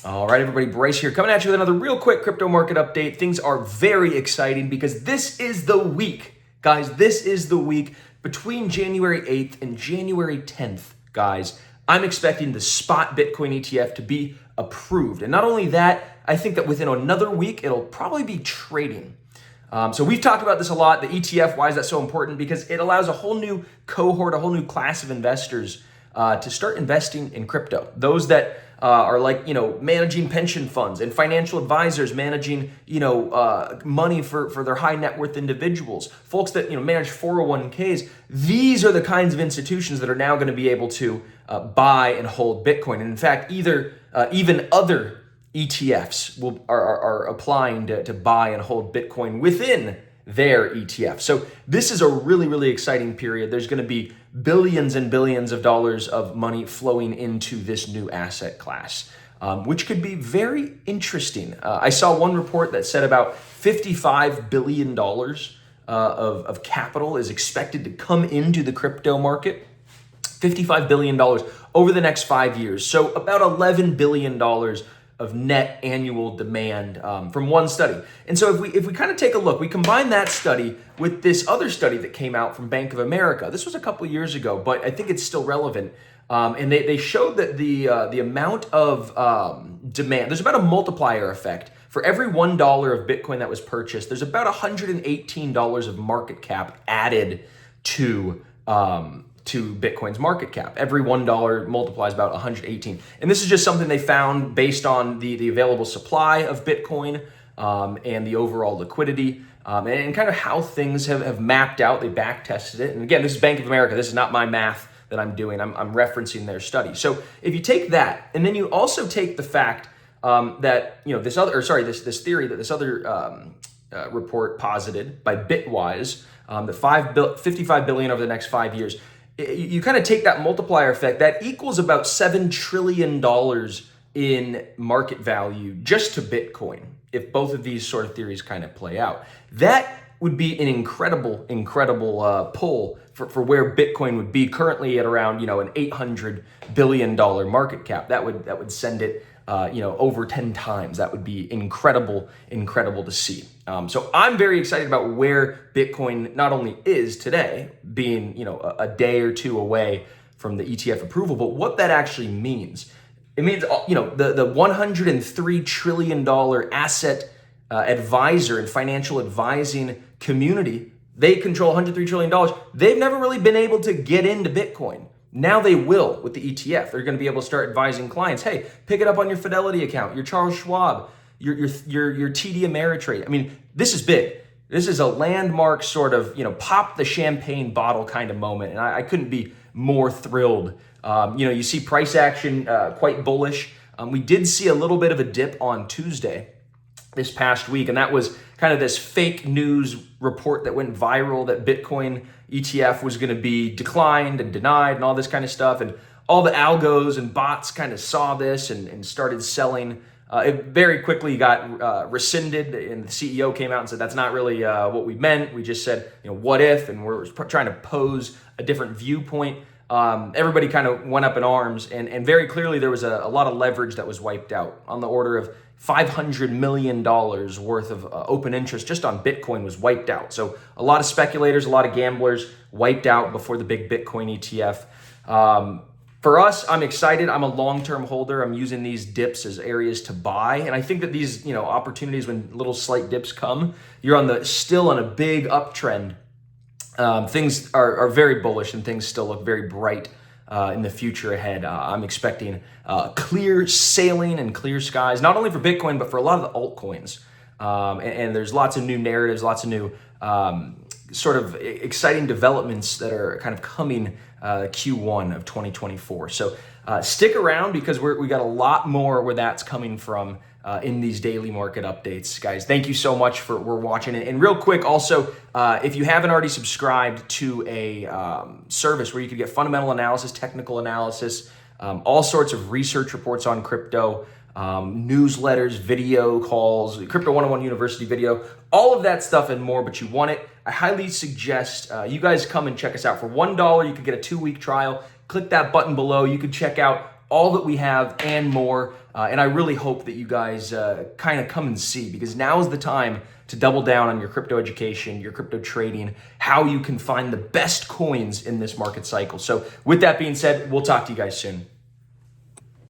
All right, everybody, Bryce here, coming at you with another real quick crypto market update. Things are very exciting because this is the week, guys. This is the week between January 8th and January 10th, guys. I'm expecting the spot Bitcoin ETF to be approved. And not only that, I think that within another week, it'll probably be trading. So we've talked about this a lot. The ETF, why is that so important? Because it allows a whole new cohort, a whole new class of investors to start investing in crypto. Those that are like, managing pension funds and financial advisors managing, money for their high net worth individuals, folks that, manage 401ks. These are the kinds of institutions that are now going to be able to buy and hold Bitcoin. And in fact, even other ETFs are applying to buy and hold Bitcoin within their ETF. So this is a really, really exciting period. There's going to be billions and billions of dollars of money flowing into this new asset class, which could be very interesting. I saw one report that said about $55 billion of capital is expected to come into the crypto market. $55 billion over the next 5 years. So about $11 billion of net annual demand from one study. And so if we kind of take a look, we combine that study with this other study that came out from Bank of America. This was a couple of years ago, but I think it's still relevant. And they showed that the amount of demand, there's about a multiplier effect. For every $1 of Bitcoin that was purchased, there's about $118 of market cap added to Bitcoin's market cap. Every $1 multiplies about 118. And this is just something they found based on the available supply of Bitcoin and the overall liquidity and kind of how things have mapped out. They back tested it. And again, this is Bank of America. This is not my math that I'm doing. I'm referencing their study. So if you take that, and then you also take the fact that, this theory that this other report posited by Bitwise, the 55 billion over the next 5 years, you kind of take that multiplier effect, that equals about $7 trillion in market value just to Bitcoin, if both of these sort of theories kind of play out. That would be an incredible pull for where Bitcoin would be currently at around, an $800 billion market cap. That would send it over 10 times. That would be incredible to see. So I'm very excited about where Bitcoin not only is today, being, a day or two away from the ETF approval, but what that actually means. It means, the $103 trillion asset advisor and financial advising community, they control $103 trillion. They've never really been able to get into Bitcoin. Now they will with the ETF. They're going to be able to start advising clients. Hey, pick it up on your Fidelity account, your Charles Schwab, your TD Ameritrade. I mean, this is big. This is a landmark sort of, pop the champagne bottle kind of moment. And I couldn't be more thrilled. You see price action quite bullish. We did see a little bit of a dip on Tuesday this past week. And that was kind of this fake news report that went viral that Bitcoin ETF was going to be declined and denied and all this kind of stuff. And all the algos and bots kind of saw this and started selling. It very quickly got rescinded, and the CEO came out and said, that's not really what we meant. We just said, what if? And we're trying to pose a different viewpoint. Everybody kind of went up in arms, and very clearly there was a lot of leverage that was wiped out on the order of $500 million worth of open interest just on Bitcoin was wiped out. So a lot of speculators, a lot of gamblers wiped out before the big Bitcoin ETF. For us, I'm excited. I'm a long-term holder. I'm using these dips as areas to buy. And I think that these, opportunities when little slight dips come, you're still on a big uptrend. Things are very bullish and things still look very bright in the future ahead. I'm expecting clear sailing and clear skies, not only for Bitcoin, but for a lot of the altcoins. And there's lots of new narratives, lots of new sort of exciting developments that are kind of coming Q1 of 2024. So stick around because we got a lot more where that's coming from in these daily market updates. Guys, thank you so much for watching it. And real quick, also, if you haven't already subscribed to a service where you could get fundamental analysis, technical analysis, all sorts of research reports on crypto, newsletters, video calls, Crypto 101 University video, all of that stuff and more, but you want it, I highly suggest you guys come and check us out. For $1, you could get a 2-week trial. Click that button below. You can check out all that we have and more. And I really hope that you guys kind of come and see, because now is the time to double down on your crypto education, your crypto trading, how you can find the best coins in this market cycle. So with that being said, we'll talk to you guys soon.